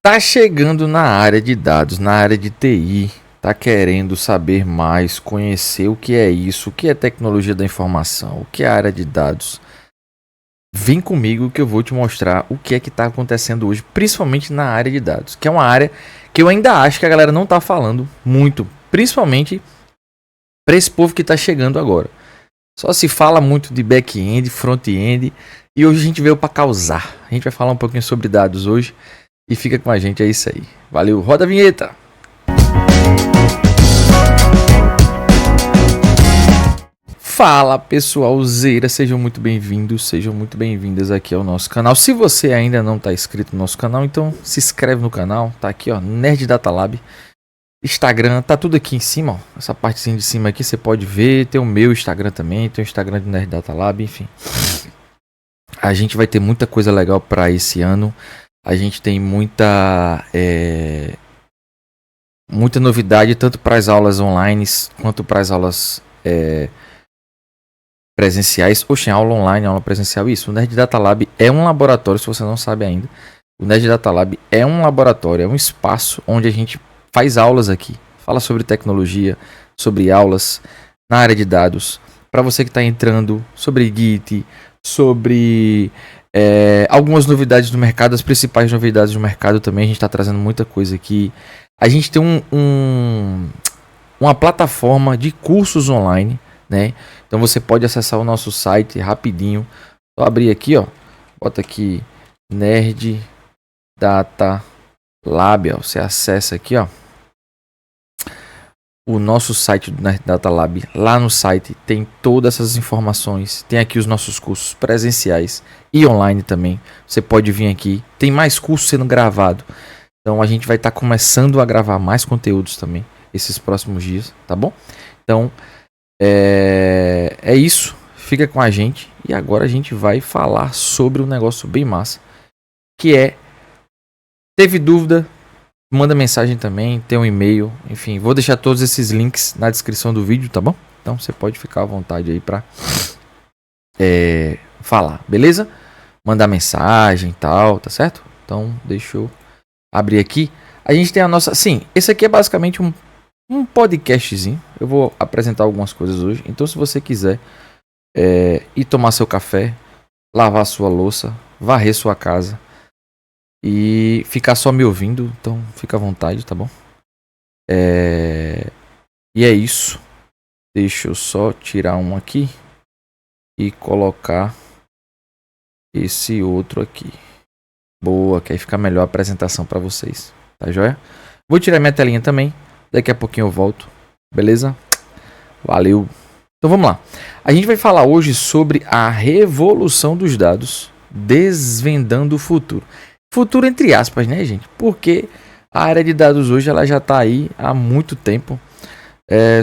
Tá chegando na área de dados, na área de TI, tá querendo saber mais, conhecer o que é isso, o que é tecnologia da informação, o que é a área de dados. Vem comigo que eu vou te mostrar o que é que tá acontecendo hoje, principalmente na área de dados, que é uma área que eu ainda acho que a galera não tá falando muito, principalmente para esse povo que tá chegando agora. Só se fala muito de back-end, front-end, e hoje a gente veio para causar. A gente vai falar um pouquinho sobre dados hoje. E fica com a gente, é isso aí. Valeu, roda a vinheta! Fala pessoalzeira, sejam muito bem-vindos, sejam muito bem-vindas aqui ao nosso canal. Se você ainda não está inscrito no nosso canal, então se inscreve no canal, tá aqui ó, Nerd Data Lab. Instagram, tá tudo aqui em cima, ó. Essa partezinha de cima aqui você pode ver, tem o meu Instagram também, tem o Instagram do Nerd Data Lab, enfim. A gente vai ter muita coisa legal para esse ano. A gente tem muita novidade, tanto para as aulas online quanto para as aulas presenciais. Oxe, aula online, aula presencial, isso. O Nerd Data Lab é um laboratório, se você não sabe ainda. O Nerd Data Lab é um laboratório, é um espaço onde a gente faz aulas aqui. Fala sobre tecnologia, sobre aulas na área de dados. Para você que está entrando, sobre Git, sobre... algumas novidades do mercado, as principais novidades do mercado também, a gente está trazendo muita coisa aqui. A gente tem uma plataforma de cursos online, né? Então você pode acessar o nosso site rapidinho. Só abrir aqui, ó. Bota aqui Nerd Data Lab, ó. Você acessa aqui, ó, o nosso site do Nerd Data Lab. Lá no site tem todas essas informações. Tem aqui os nossos cursos presenciais e online também. Você pode vir aqui. Tem mais cursos sendo gravado. Então a gente vai estar começando a gravar mais conteúdos também esses próximos dias, tá bom? Então é isso. Fica com a gente. E agora a gente vai falar sobre um negócio bem massa. Que é... Teve dúvida? Manda mensagem também, tem um e-mail, enfim, vou deixar todos esses links na descrição do vídeo, tá bom? Então você pode ficar à vontade aí pra falar, beleza? Mandar mensagem e tal, tá certo? Então deixa eu abrir aqui. A gente tem a nossa... Sim, esse aqui é basicamente um podcastzinho. Eu vou apresentar algumas coisas hoje. Então se você quiser ir tomar seu café, lavar sua louça, varrer sua casa e ficar só me ouvindo, então fica à vontade, tá bom? E é isso. Deixa eu só tirar um aqui e colocar esse outro aqui. Boa, que aí fica melhor a apresentação para vocês, tá joia? Vou tirar minha telinha também, daqui a pouquinho eu volto, beleza? Valeu! Então vamos lá. A gente vai falar hoje sobre a revolução dos dados, desvendando o futuro. Futuro entre aspas, né, gente? Porque a área de dados hoje ela já está aí há muito tempo.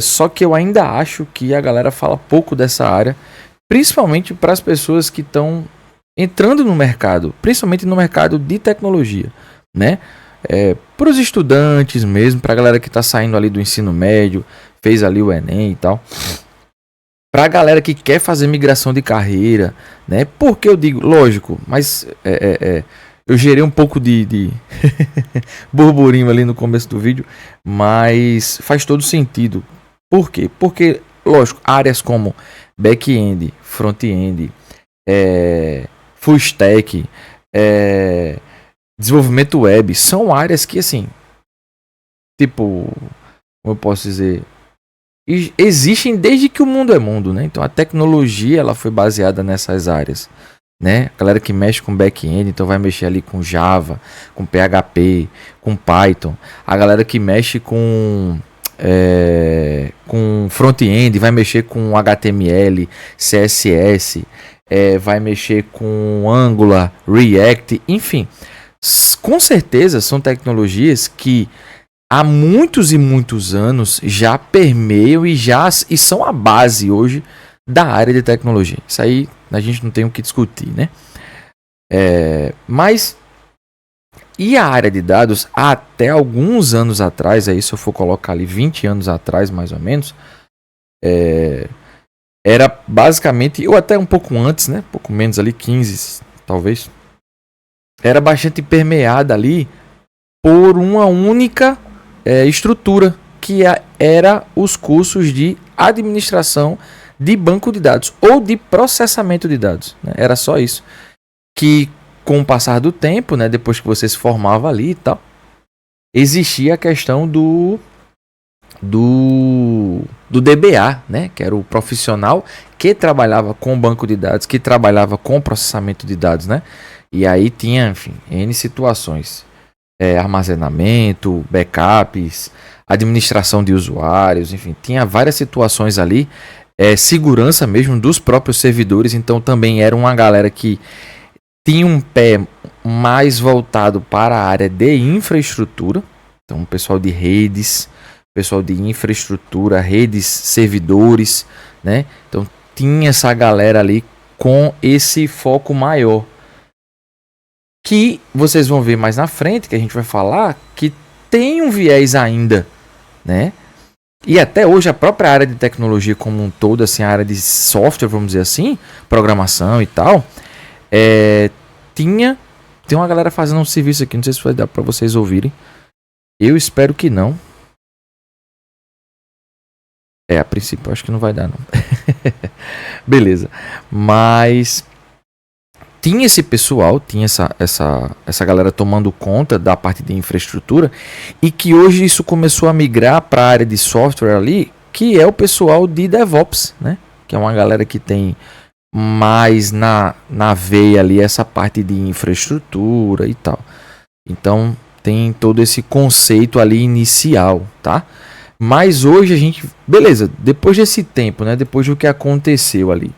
Só que eu ainda acho que a galera fala pouco dessa área, principalmente para as pessoas que estão entrando no mercado, principalmente no mercado de tecnologia, né? Para os estudantes mesmo, para a galera que está saindo ali do ensino médio, fez ali o Enem e tal. Para a galera que quer fazer migração de carreira, né? Porque eu digo, lógico, mas eu gerei um pouco de burburinho ali no começo do vídeo, mas faz todo sentido. Por quê? Porque, lógico, áreas como back-end, front-end, full stack, desenvolvimento web, são áreas que, assim, tipo, como eu posso dizer, existem desde que o mundo é mundo, né? Então a tecnologia ela foi baseada nessas áreas, né? A galera que mexe com back-end, então vai mexer ali com Java, com PHP, com Python. A galera que mexe com front-end vai mexer com HTML, CSS, vai mexer com Angular, React, enfim. Com certeza são tecnologias que há muitos e muitos anos já permeiam e são a base hoje da área de tecnologia. Isso aí a gente não tem o que discutir, né? Mas e a área de dados até alguns anos atrás, aí se eu for colocar ali 20 anos atrás mais ou menos, era basicamente, ou até um pouco antes, né? Um pouco menos ali, 15 talvez, era bastante permeada ali por uma única estrutura, que era os cursos de administração de banco de dados ou de processamento de dados, né? Era só isso. Que com o passar do tempo, né, depois que você se formava ali e tal, existia a questão do DBA, né, que era o profissional que trabalhava com banco de dados, que trabalhava com processamento de dados, né? E aí tinha, enfim, N situações. Armazenamento, backups, administração de usuários, enfim, tinha várias situações ali, segurança mesmo dos próprios servidores, então também era uma galera que tinha um pé mais voltado para a área de infraestrutura, então pessoal de redes, pessoal de infraestrutura, redes, servidores, né? Então tinha essa galera ali com esse foco maior, que vocês vão ver mais na frente, que a gente vai falar, que tem um viés ainda, né? E até hoje a própria área de tecnologia como um todo, assim, a área de software, vamos dizer assim, programação e tal, tem uma galera fazendo um serviço aqui, não sei se vai dar para vocês ouvirem. Eu espero que não. A princípio, acho que não vai dar, não. Beleza. Mas tinha esse pessoal, tinha essa galera tomando conta da parte de infraestrutura, e que hoje isso começou a migrar para a área de software ali, que é o pessoal de DevOps, né? Que é uma galera que tem mais na veia ali essa parte de infraestrutura e tal. Então tem todo esse conceito ali inicial, tá? Mas hoje a gente, beleza, depois desse tempo, né? Depois do que aconteceu ali,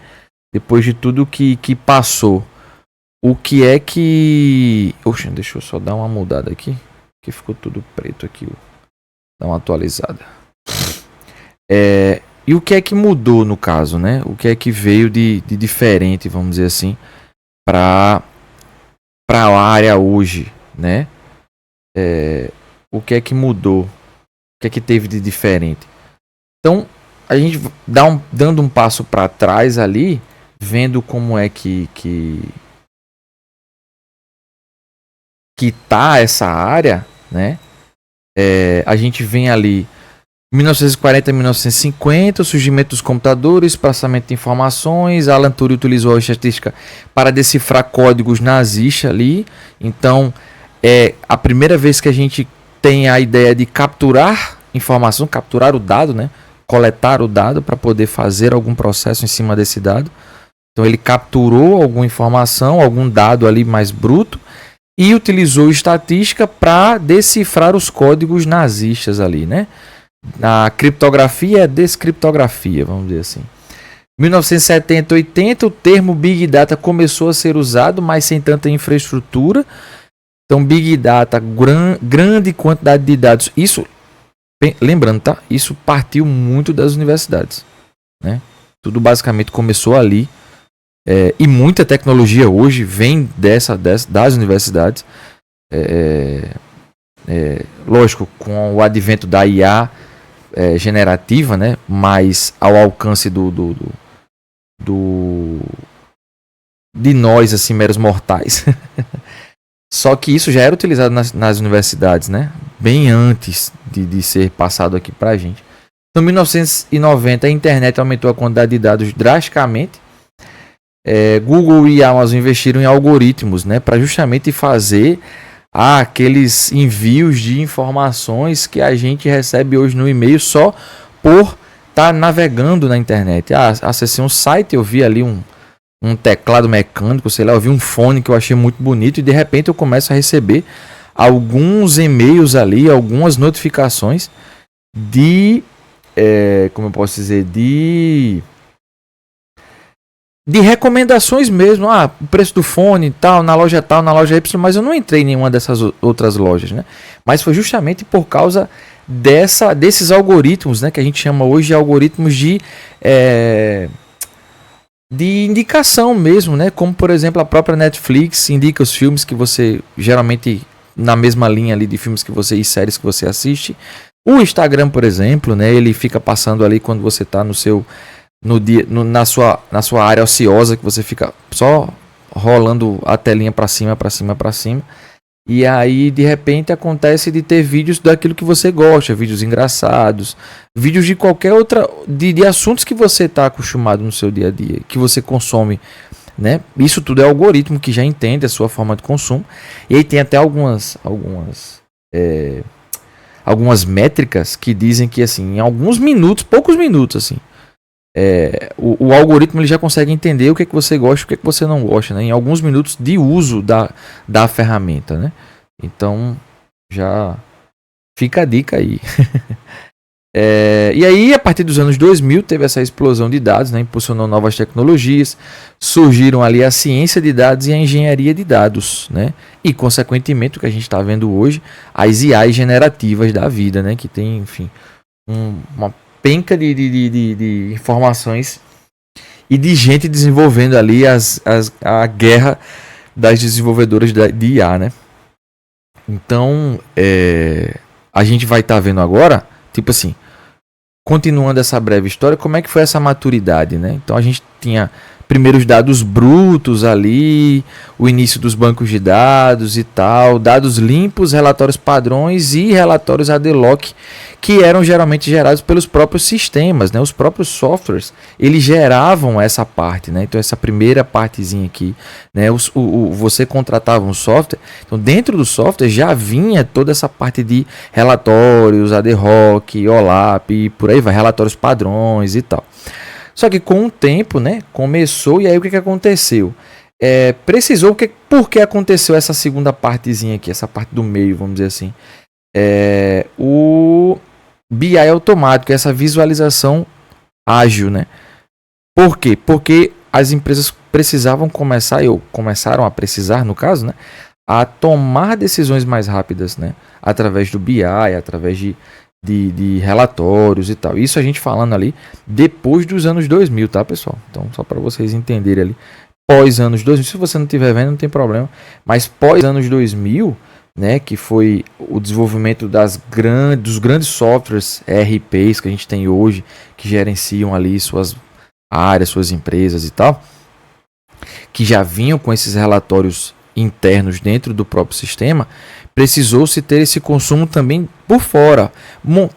depois de tudo que passou, o que é que... Oxe, deixa eu só dar uma mudada aqui, que ficou tudo preto aqui. Dá uma atualizada. E o que é que mudou no caso, né? O que é que veio de diferente, vamos dizer assim, para a área hoje, né? O que é que mudou? O que é que teve de diferente? Então, a gente dando um passo para trás ali, vendo como é que tá essa área, né? A gente vem ali 1940 a 1950, o surgimento dos computadores, processamento de informações. Alan Turing utilizou a estatística para decifrar códigos nazistas ali. Então, é a primeira vez que a gente tem a ideia de capturar informação, capturar o dado, né? Coletar o dado para poder fazer algum processo em cima desse dado. Então ele capturou alguma informação, algum dado ali mais bruto, e utilizou estatística para decifrar os códigos nazistas ali, né? A criptografia e a descriptografia, vamos dizer assim. 1970, 80, o termo Big Data começou a ser usado, mas sem tanta infraestrutura. Então, Big Data, grande quantidade de dados. Isso, lembrando, tá? Isso partiu muito das universidades, né? Tudo basicamente começou ali. E muita tecnologia hoje vem das universidades. Lógico, com o advento da IA generativa, né? Mais ao alcance de nós, assim, meros mortais. Só que isso já era utilizado nas universidades, né? Bem antes de ser passado aqui pra gente. Então, em 1990, a internet aumentou a quantidade de dados drasticamente. Google e Amazon investiram em algoritmos, né? Para justamente fazer aqueles envios de informações que a gente recebe hoje no e-mail só por estar navegando na internet. Acessei um site, eu vi ali um teclado mecânico, sei lá, eu vi um fone que eu achei muito bonito e de repente eu começo a receber alguns e-mails ali, algumas notificações como eu posso dizer, de recomendações mesmo. O preço do fone tal, na loja Y, mas eu não entrei em nenhuma dessas outras lojas, né? Mas foi justamente por causa desses algoritmos, né, que a gente chama hoje de algoritmos de indicação mesmo, né? Como, por exemplo, a própria Netflix indica os filmes que você, geralmente na mesma linha ali de filmes que você e séries que você assiste. O Instagram, por exemplo, né, ele fica passando ali quando você está na sua área ociosa, que você fica só rolando a telinha para cima. E aí, de repente, acontece de ter vídeos daquilo que você gosta, vídeos engraçados, vídeos de qualquer outra, de assuntos que você está acostumado no seu dia a dia, que você consome, né? Isso tudo é algoritmo que já entende a sua forma de consumo. E aí tem até algumas métricas que dizem que, assim, em alguns minutos, poucos minutos, assim, o algoritmo ele já consegue entender o que é que você gosta e o que é que você não gosta, né? Em alguns minutos de uso da ferramenta, né? Então, já fica a dica aí. E aí, a partir dos anos 2000, teve essa explosão de dados, né? Impulsionou novas tecnologias, surgiram ali a ciência de dados e a engenharia de dados, né? E, consequentemente, o que a gente está vendo hoje, as IAs generativas da vida, né? Que tem, enfim, uma penca de informações e de gente desenvolvendo ali a guerra das desenvolvedoras de IA, né? Então, a gente vai estar vendo agora, tipo assim, continuando essa breve história, como é que foi essa maturidade, né? Então a gente tinha primeiros dados brutos ali, o início dos bancos de dados e tal, dados limpos, relatórios padrões e relatórios ad hoc, que eram geralmente gerados pelos próprios sistemas, né? Os próprios softwares, eles geravam essa parte, né? Então essa primeira partezinha aqui, né? Você contratava um software, então dentro do software já vinha toda essa parte de relatórios, ad hoc, OLAP e por aí vai, relatórios padrões e tal. Só que com o tempo, né, começou, e aí o que aconteceu? Precisou, por que aconteceu essa segunda partezinha aqui, essa parte do meio, vamos dizer assim? O BI automático, essa visualização ágil, né? Por quê? Porque as empresas começaram a precisar, no caso, né, a tomar decisões mais rápidas, né, através do BI, através de relatórios e tal. Isso a gente falando ali depois dos anos 2000, tá, pessoal? Então, só para vocês entenderem ali. Pós anos 2000, se você não estiver vendo, não tem problema. Mas pós anos 2000, né, que foi o desenvolvimento dos grandes softwares ERPs que a gente tem hoje, que gerenciam ali suas áreas, suas empresas e tal, que já vinham com esses relatórios internos dentro do próprio sistema, precisou-se ter esse consumo também por fora,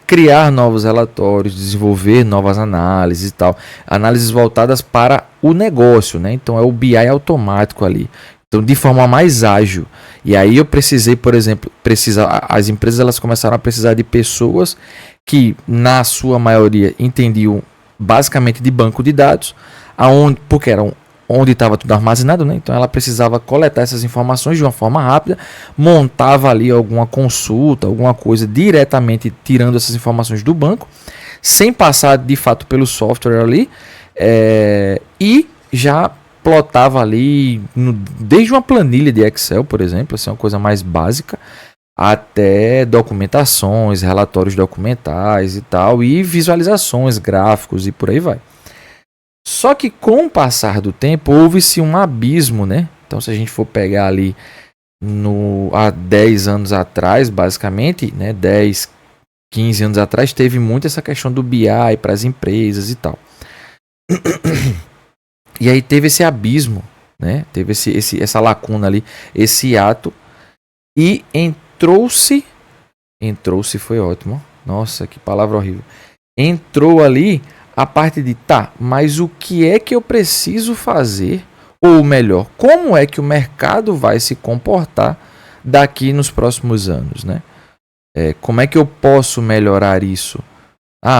criar novos relatórios, desenvolver novas análises e tal, análises voltadas para o negócio, né? Então é o BI automático ali, então de forma mais ágil. E aí eu precisei, por exemplo, as empresas elas começaram a precisar de pessoas que na sua maioria entendiam basicamente de banco de dados, porque eram onde estava tudo armazenado, né? Então ela precisava coletar essas informações de uma forma rápida, montava ali alguma consulta, alguma coisa diretamente tirando essas informações do banco, sem passar de fato pelo software ali, e já plotava ali desde uma planilha de Excel, por exemplo, assim, uma coisa mais básica, até documentações, relatórios documentais e tal, e visualizações, gráficos e por aí vai. Só que com o passar do tempo houve-se um abismo, né? Então se a gente for pegar ali há 10 anos atrás, basicamente, né? 10, 15 anos atrás, teve muito essa questão do BI para as empresas e tal. E aí teve esse abismo, né? Teve essa lacuna ali, esse ato. E entrou-se foi ótimo. Nossa, que palavra horrível. Entrou ali a parte de, mas o que é que eu preciso fazer? Ou melhor, como é que o mercado vai se comportar daqui nos próximos anos, né? Como é que eu posso melhorar isso?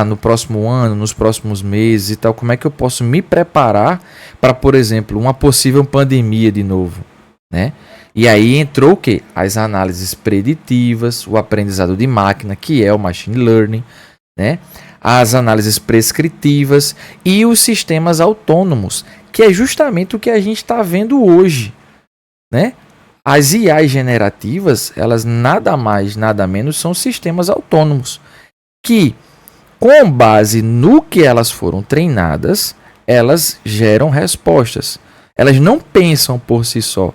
No próximo ano, nos próximos meses e tal, como é que eu posso me preparar para, por exemplo, uma possível pandemia de novo, né? E aí entrou o quê? As análises preditivas, o aprendizado de máquina, que é o machine learning, né? As análises prescritivas e os sistemas autônomos, que é justamente o que a gente está vendo hoje, né? As IAs generativas, elas nada mais, nada menos são sistemas autônomos, que com base no que elas foram treinadas, elas geram respostas. Elas não pensam por si só,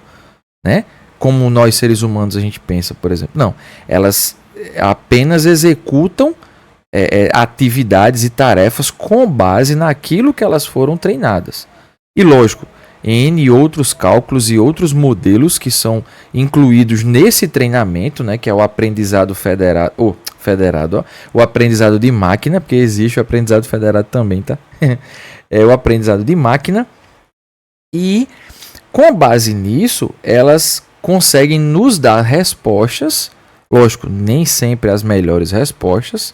né? Como nós seres humanos a gente pensa, por exemplo. Não, elas apenas executam atividades e tarefas com base naquilo que elas foram treinadas. E lógico, N outros cálculos e outros modelos que são incluídos nesse treinamento, né, que é o aprendizado federado, o aprendizado de máquina, porque existe o aprendizado federado também, tá? É o aprendizado de máquina. E com base nisso, elas conseguem nos dar respostas, lógico, nem sempre as melhores respostas,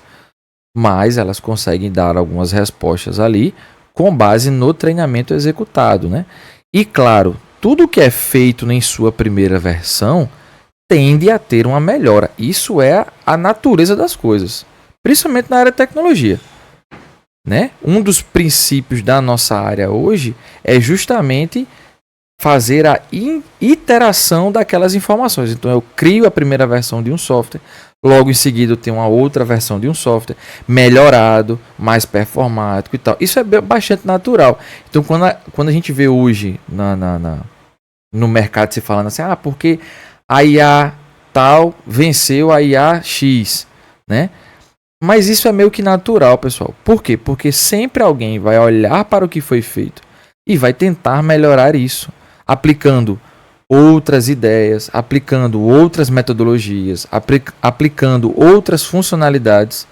mas elas conseguem dar algumas respostas ali com base no treinamento executado, né? E claro, tudo que é feito em sua primeira versão tende a ter uma melhora. Isso é a natureza das coisas, principalmente na área de tecnologia, né? Um dos princípios da nossa área hoje é justamente fazer a iteração daquelas informações. Então eu crio a primeira versão de um software, logo em seguida eu tenho uma outra versão de um software melhorado, mais performático e tal. Isso é bastante natural. Então quando a gente vê hoje no mercado se falando assim, porque a IA tal venceu a IA X, né? Mas isso é meio que natural, pessoal. Por quê? Porque sempre alguém vai olhar para o que foi feito e vai tentar melhorar isso, aplicando outras ideias, aplicando outras metodologias, aplicando outras funcionalidades,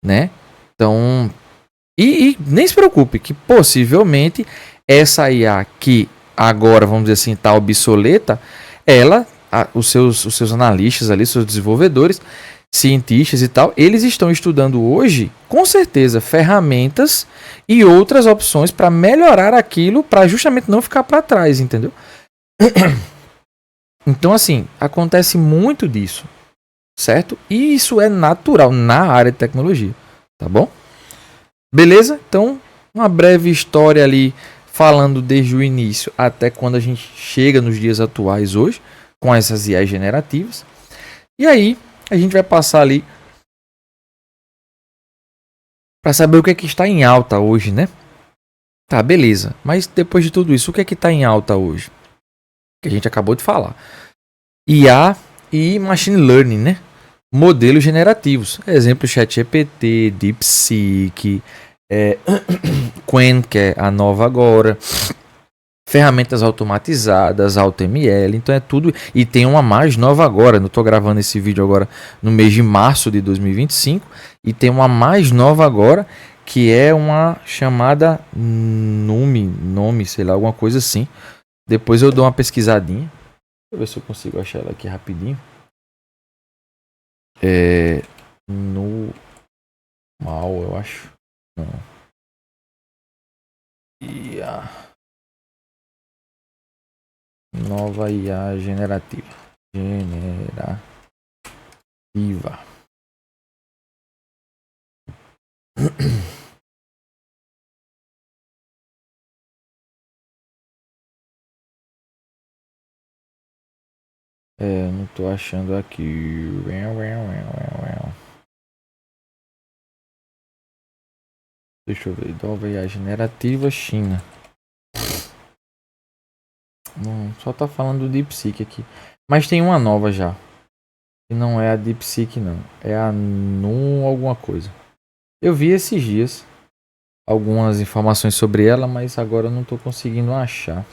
né? Então, e nem se preocupe que possivelmente essa IA que agora, vamos dizer assim, está obsoleta, os seus analistas ali, seus desenvolvedores, cientistas e tal, eles estão estudando hoje, com certeza, ferramentas e outras opções para melhorar aquilo, para justamente não ficar para trás, entendeu? Então, assim, acontece muito disso, certo? E isso é natural na área de tecnologia, tá bom? Beleza? Então, uma breve história ali, falando desde o início até quando a gente chega nos dias atuais hoje, com essas IAs generativas. E aí, a gente vai passar ali para saber o que é que está em alta hoje, né? Tá, beleza. Mas depois de tudo isso, o que é que está em alta hoje? Que a gente acabou de falar. IA e Machine Learning, né? Modelos generativos. Exemplo, ChatGPT, DeepSeek, Qwen, que é a nova agora. Ferramentas automatizadas, AutoML, então é tudo. E tem uma mais nova agora. Eu estou gravando esse vídeo agora no mês de março de 2025. E tem uma mais nova agora, que é uma chamada nome, sei lá, alguma coisa assim. Depois eu dou uma pesquisadinha. Deixa eu ver se eu consigo achar ela aqui rapidinho. Normal, eu acho. Não. Nova IA generativa. Não tô achando aqui. Deixa eu ver. Nova IA generativa China. Não, só tá falando do DeepSeek aqui. Mas tem uma nova já. E não é a DeepSeek, não. É a alguma coisa. Eu vi esses dias algumas informações sobre ela, mas agora eu não tô conseguindo achar.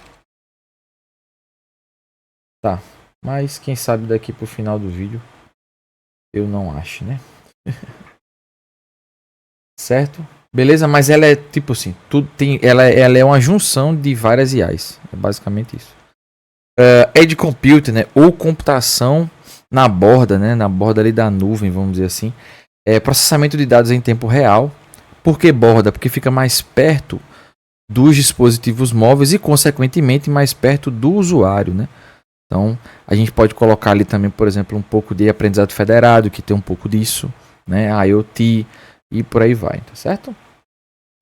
Tá. Mas quem sabe daqui pro final do vídeo eu não acho, né? Certo? Beleza? Mas ela é tipo assim, tudo tem, ela é uma junção de várias IAs. É basicamente isso. Edge Computing, né? Ou computação na borda, né? Na borda ali da nuvem, vamos dizer assim. Processamento de dados em tempo real. Por que borda? Porque fica mais perto dos dispositivos móveis e, consequentemente, mais perto do usuário, né? Então, a gente pode colocar ali também, por exemplo, um pouco de aprendizado federado, que tem um pouco disso, né? IoT e por aí vai, tá certo?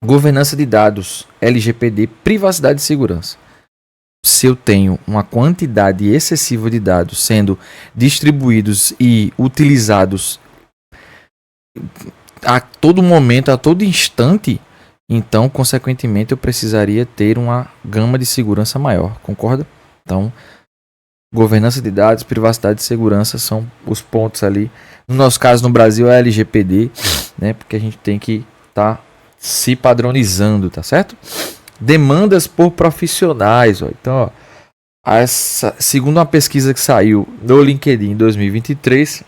Governança de dados, LGPD, privacidade e segurança. Se eu tenho uma quantidade excessiva de dados sendo distribuídos e utilizados a todo momento, a todo instante, então, consequentemente, eu precisaria ter uma gama de segurança maior, concorda? Então, governança de dados, privacidade e segurança são os pontos ali. No nosso caso, no Brasil, é LGPD, né? Porque a gente tem que estar se padronizando, tá certo? Demandas por profissionais. Ó. Então, ó, segundo uma pesquisa que saiu no LinkedIn em 2023,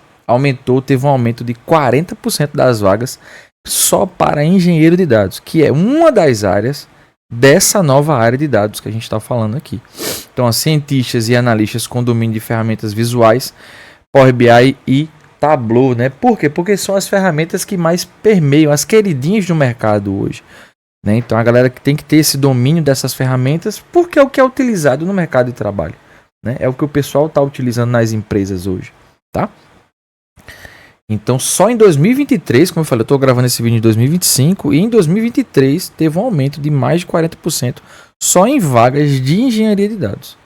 teve um aumento de 40% das vagas só para engenheiro de dados, que é uma das áreas dessa nova área de dados que a gente está falando aqui. Então, cientistas e analistas com domínio de ferramentas visuais, Power BI e Tableau, né? Por quê? Porque são as ferramentas que mais permeiam, as queridinhas do mercado hoje. Né? Então, a galera que tem que ter esse domínio dessas ferramentas, porque é o que é utilizado no mercado de trabalho. Né? É o que o pessoal está utilizando nas empresas hoje. Tá? Então, só em 2023, como eu falei, eu estou gravando esse vídeo em 2025, e em 2023 teve um aumento de mais de 40% só em vagas de engenharia de dados.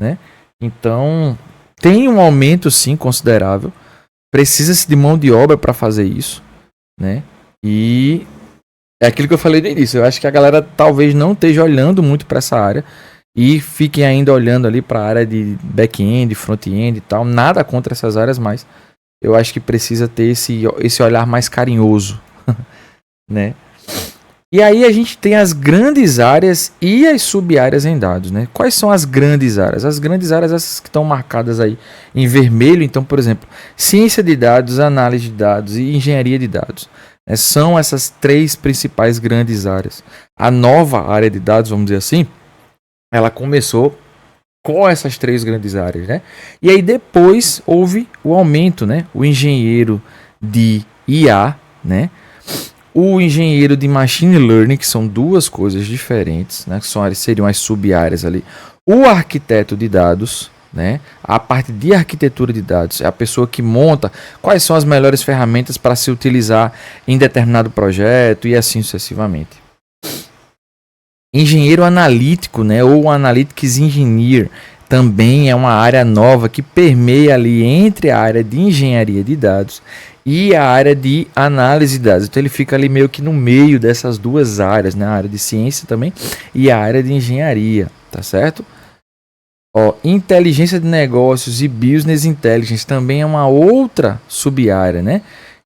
Né? Então, tem um aumento sim considerável, precisa-se de mão de obra para fazer isso. Né? E é aquilo que eu falei no início, eu acho que a galera talvez não esteja olhando muito para essa área e fiquem ainda olhando ali para a área de back-end, front-end e tal, nada contra essas áreas, mas eu acho que precisa ter esse olhar mais carinhoso, né? E aí a gente tem as grandes áreas e as sub-áreas em dados, né? Quais são as grandes áreas? As grandes áreas, essas que estão marcadas aí em vermelho, então, por exemplo, ciência de dados, análise de dados e engenharia de dados. Né? São essas três principais grandes áreas. A nova área de dados, vamos dizer assim, ela começou com essas três grandes áreas, né? E aí depois houve o aumento, né? O engenheiro de IA, né? O engenheiro de Machine Learning, que são duas coisas diferentes, né? Que seriam as sub-áreas ali. O arquiteto de dados, né? A parte de arquitetura de dados é a pessoa que monta quais são as melhores ferramentas para se utilizar em determinado projeto e assim sucessivamente. Engenheiro analítico, né, ou Analytics Engineer, também é uma área nova que permeia ali entre a área de engenharia de dados e a área de análise de dados. Então ele fica ali meio que no meio dessas duas áreas, né, a área de ciência também e a área de engenharia, tá certo? Ó, inteligência de negócios e business intelligence também é uma outra sub-área, né?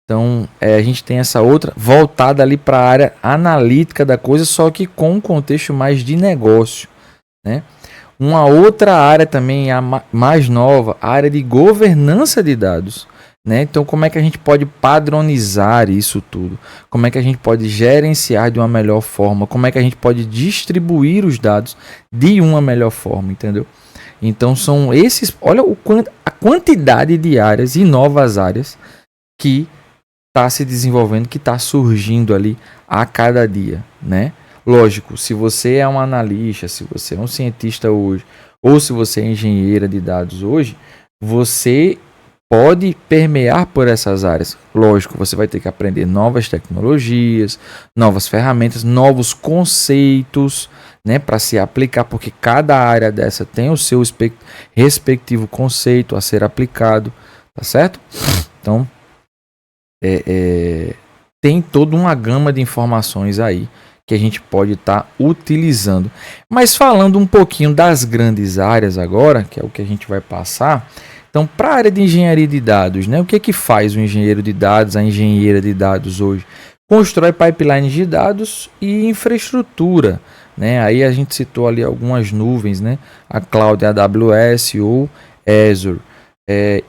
Então, a gente tem essa outra voltada ali para a área analítica da coisa, só que com um contexto mais de negócio. Né? Uma outra área também, a mais nova, a área de governança de dados. Né? Então, como é que a gente pode padronizar isso tudo? Como é que a gente pode gerenciar de uma melhor forma? Como é que a gente pode distribuir os dados de uma melhor forma? Entendeu? Então, são esses... Olha a quantidade de áreas e novas áreas que está se desenvolvendo, que está surgindo ali a cada dia, né? Lógico, se você é um analista, se você é um cientista hoje, ou se você é engenheira de dados hoje, você pode permear por essas áreas. Lógico, você vai ter que aprender novas tecnologias, novas ferramentas, novos conceitos, né, para se aplicar, porque cada área dessa tem o seu respectivo conceito a ser aplicado, tá certo? Então, tem toda uma gama de informações aí que a gente pode estar utilizando. Mas falando um pouquinho das grandes áreas agora, que é o que a gente vai passar. Então, para a área de engenharia de dados, né, o que faz o engenheiro de dados, a engenheira de dados hoje? Constrói pipelines de dados e infraestrutura. Né? Aí a gente citou ali algumas nuvens, né? A Cloud AWS ou Azure.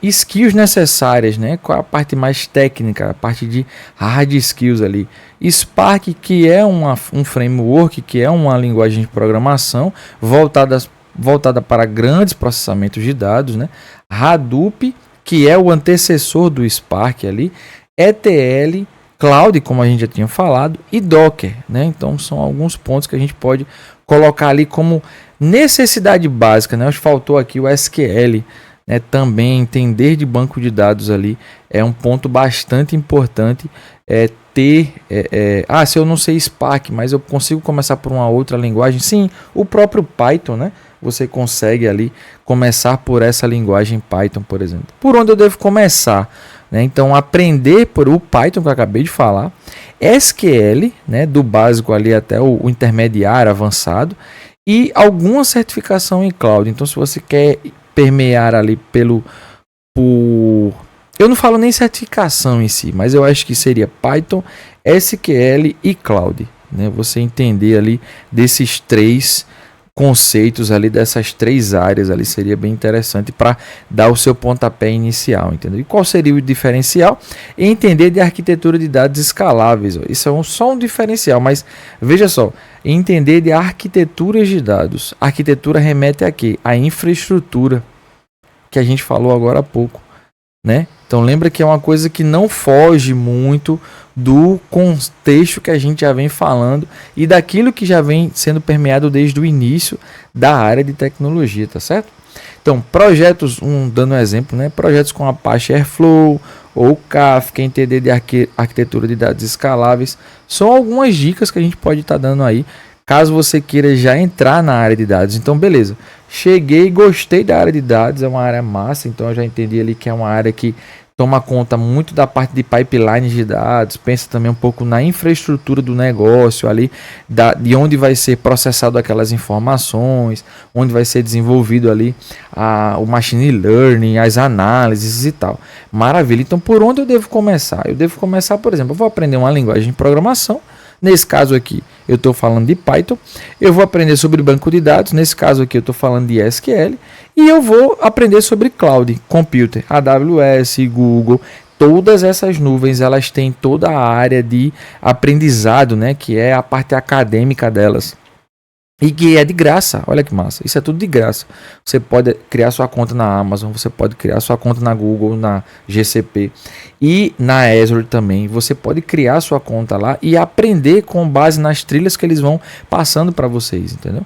Skills necessárias, né? Qual a parte mais técnica, a parte de hard skills ali. Spark, que é um framework, que é uma linguagem de programação voltada para grandes processamentos de dados, né? Hadoop, que é o antecessor do Spark ali. ETL, Cloud, como a gente já tinha falado, e Docker, né? Então são alguns pontos que a gente pode colocar ali como necessidade básica, né? Acho que faltou aqui o SQL. Também entender de banco de dados ali é um ponto bastante importante. Se eu não sei Spark, mas eu consigo começar por uma outra linguagem, sim, o próprio Python, né? Você consegue ali começar por essa linguagem Python, por exemplo. Por onde eu devo começar? Né? Então, aprender por o Python que eu acabei de falar, SQL, né? Do básico ali até o intermediário, avançado, e alguma certificação em cloud. Então, se você quer permear ali eu não falo nem certificação em si, mas eu acho que seria Python, SQL e Cloud, né? Você entender ali desses 3 conceitos ali, dessas 3 áreas ali, seria bem interessante para dar o seu pontapé inicial, entendeu? E qual seria o diferencial? Entender de arquitetura de dados escaláveis. Ó. Isso é só um diferencial, mas veja só, entender de arquiteturas de dados. Arquitetura remete a quê? A infraestrutura, que a gente falou agora há pouco, né? Então lembra que é uma coisa que não foge muito do contexto que a gente já vem falando e daquilo que já vem sendo permeado desde o início da área de tecnologia, tá certo? Então, projetos, dando um exemplo, né? Projetos com Apache Airflow ou Kafka, entender de arquitetura de dados escaláveis, são algumas dicas que a gente pode estar dando aí, caso você queira já entrar na área de dados. Então, beleza. Cheguei, gostei da área de dados, é uma área massa, então eu já entendi ali que é uma área que toma conta muito da parte de pipelines de dados, pensa também um pouco na infraestrutura do negócio ali, de onde vai ser processado aquelas informações, onde vai ser desenvolvido ali o machine learning, as análises e tal. Maravilha. Então, por onde eu devo começar? Eu devo começar, por exemplo, eu vou aprender uma linguagem de programação. Nesse caso aqui, eu estou falando de Python. Eu vou aprender sobre banco de dados. Nesse caso aqui, eu estou falando de SQL. E eu vou aprender sobre Cloud Computer, AWS, Google. Todas essas nuvens, elas têm toda a área de aprendizado, né? Que é a parte acadêmica delas. E que é de graça, olha que massa, isso é tudo de graça. Você pode criar sua conta na Amazon, você pode criar sua conta na Google, na GCP e na Azure também. Você pode criar sua conta lá e aprender com base nas trilhas que eles vão passando para vocês, entendeu?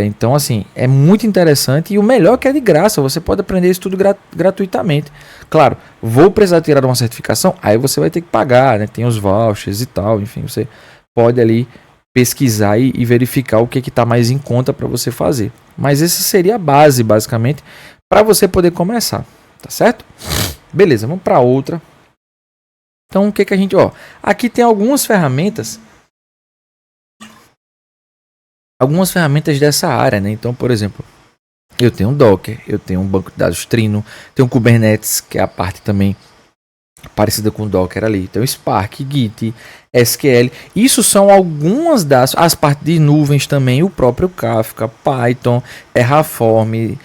Então assim, é muito interessante e o melhor é que é de graça, você pode aprender isso tudo gratuitamente. Claro, vou precisar tirar uma certificação, aí você vai ter que pagar, né? Tem os vouchers e tal, enfim, você pode ali pesquisar e verificar o que está mais em conta para você fazer. Mas essa seria a base, basicamente, para você poder começar. Tá certo? Beleza, vamos para outra. Então, o que a gente... aqui tem algumas ferramentas. Algumas ferramentas dessa área, né? Então, por exemplo, eu tenho um Docker, eu tenho um banco de dados Trino, tenho um Kubernetes, que é a parte também parecida com o Docker ali. Então, Spark, Git, SQL. Isso são algumas as partes de nuvens também, o próprio Kafka, Python, Terraform,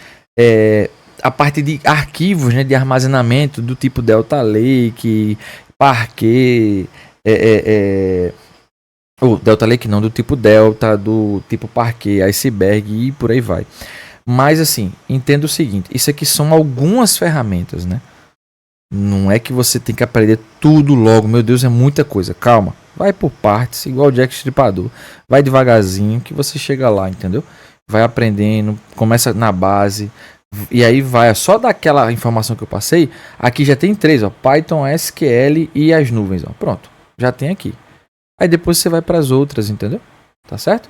a parte de arquivos, né, de armazenamento do tipo Delta Lake, Parquet, Delta Lake não, do tipo Delta, do tipo Parquet, Iceberg e por aí vai. Mas assim, entenda o seguinte, isso aqui são algumas ferramentas, né? Não é que você tem que aprender tudo logo. Meu Deus, é muita coisa. Calma. Vai por partes, igual o Jack Stripador. Vai devagarzinho que você chega lá, entendeu? Vai aprendendo, começa na base. E aí vai, só daquela informação que eu passei, aqui já tem 3, ó. Python, SQL e as nuvens, ó. Pronto. Já tem aqui. Aí depois você vai para as outras, entendeu? Tá certo?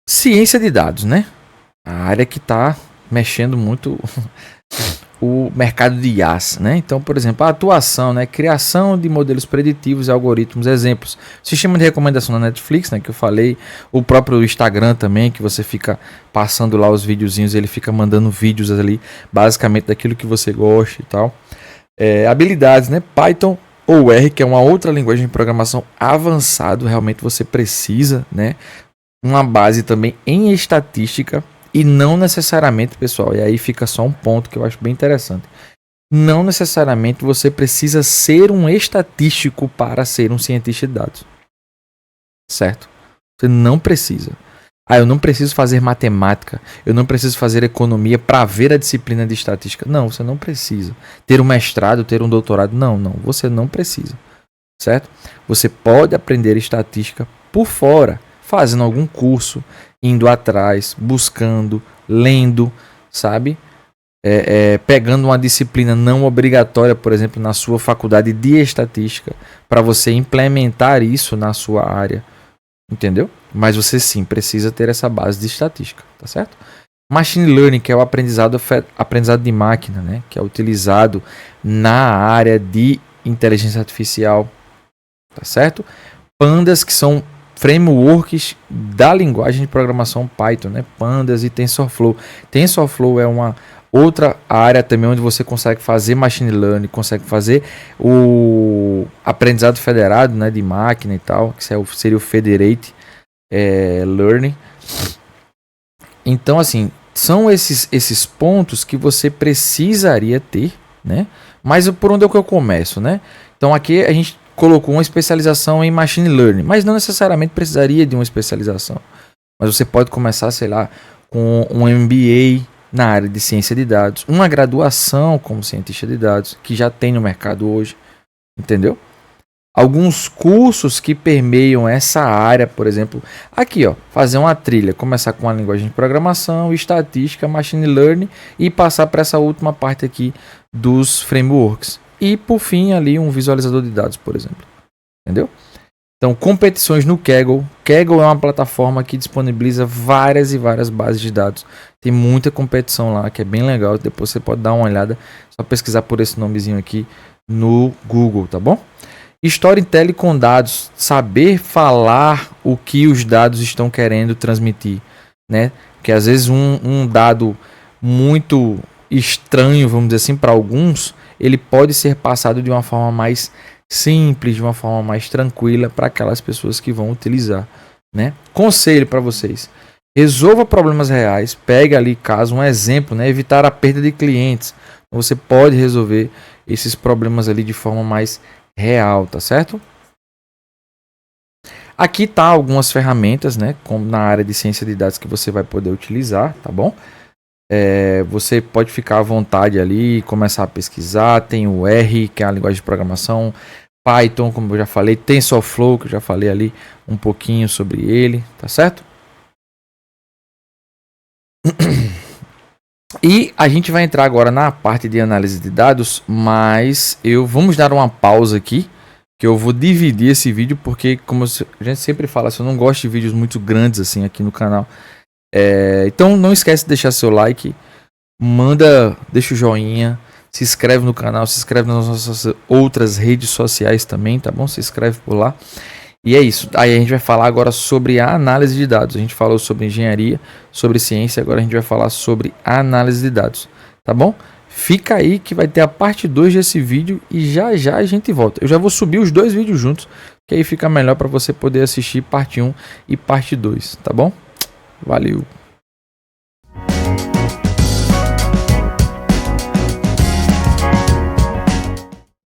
Ciência de dados, né? A área que tá mexendo muito... o mercado de IaaS, né? Então, por exemplo, a atuação, né? Criação de modelos preditivos e algoritmos, exemplos. Sistema de recomendação na Netflix, né? Que eu falei. O próprio Instagram também, que você fica passando lá os videozinhos, ele fica mandando vídeos ali, basicamente daquilo que você gosta e tal. Habilidades, né? Python ou R, que é uma outra linguagem de programação avançado, realmente você precisa, né? Uma base também em estatística. E não necessariamente, pessoal, e aí fica só um ponto que eu acho bem interessante. Não necessariamente você precisa ser um estatístico para ser um cientista de dados. Certo? Você não precisa. Eu não preciso fazer matemática, eu não preciso fazer economia para ver a disciplina de estatística. Não, você não precisa. Ter um mestrado, ter um doutorado, não, você não precisa. Certo? Você pode aprender estatística por fora, fazendo algum curso, indo atrás, buscando, lendo, sabe? Pegando uma disciplina não obrigatória, por exemplo, na sua faculdade de estatística, para você implementar isso na sua área, entendeu? Mas você sim precisa ter essa base de estatística, tá certo? Machine Learning, que é o aprendizado de máquina, né? Que é utilizado na área de inteligência artificial, tá certo? Pandas, que são frameworks da linguagem de programação Python, né? Pandas e TensorFlow. TensorFlow é uma Outra área também onde você consegue fazer machine learning, consegue fazer o aprendizado federado, né, de máquina e tal, que seria o federate learning. Então, assim, são esses pontos que você precisaria ter, né? Mas por onde é que eu começo, né? Então aqui a gente colocou uma especialização em machine learning, mas não necessariamente precisaria de uma especialização. Mas você pode começar, sei lá, com um MBA na área de ciência de dados, uma graduação como cientista de dados, que já tem no mercado hoje, entendeu? Alguns cursos que permeiam essa área, por exemplo, aqui, ó, fazer uma trilha, começar com a linguagem de programação, estatística, machine learning e passar para essa última parte aqui dos frameworks. E por fim ali um visualizador de dados, por exemplo. Entendeu? Então, competições no Kaggle. Kaggle é uma plataforma que disponibiliza várias e várias bases de dados. Tem muita competição lá, que é bem legal. Depois você pode dar uma olhada, só pesquisar por esse nomezinho aqui no Google, tá bom? Storytelling com dados, saber falar o que os dados estão querendo transmitir, né? Porque às vezes um dado muito estranho, vamos dizer assim, para alguns, ele pode ser passado de uma forma mais simples, de uma forma mais tranquila para aquelas pessoas que vão utilizar, né? Conselho para vocês: resolva problemas reais, pegue ali caso um exemplo, né? Evitar a perda de clientes. Você pode resolver esses problemas ali de forma mais real, tá certo? Aqui tá algumas ferramentas, né, como na área de ciência de dados que você vai poder utilizar, tá bom? Você pode ficar à vontade ali, começar a pesquisar. Tem o R, que é a linguagem de programação, Python, como eu já falei, TensorFlow, que eu já falei ali um pouquinho sobre ele, tá certo? E a gente vai entrar agora na parte de análise de dados, mas vamos dar uma pausa aqui, que eu vou dividir esse vídeo, porque como a gente sempre fala, eu não gosto de vídeos muito grandes assim aqui no canal. Então não esquece de deixar seu like, deixa o joinha, se inscreve no canal, se inscreve nas nossas outras redes sociais também, tá bom? Se inscreve por lá. E é isso. Aí a gente vai falar agora sobre a análise de dados. A gente falou sobre engenharia, sobre ciência, agora a gente vai falar sobre a análise de dados, tá bom? Fica aí que vai ter a parte 2 desse vídeo e já já a gente volta. Eu já vou subir os dois vídeos juntos, que aí fica melhor para você poder assistir parte 1 e parte 2, tá bom? Valeu!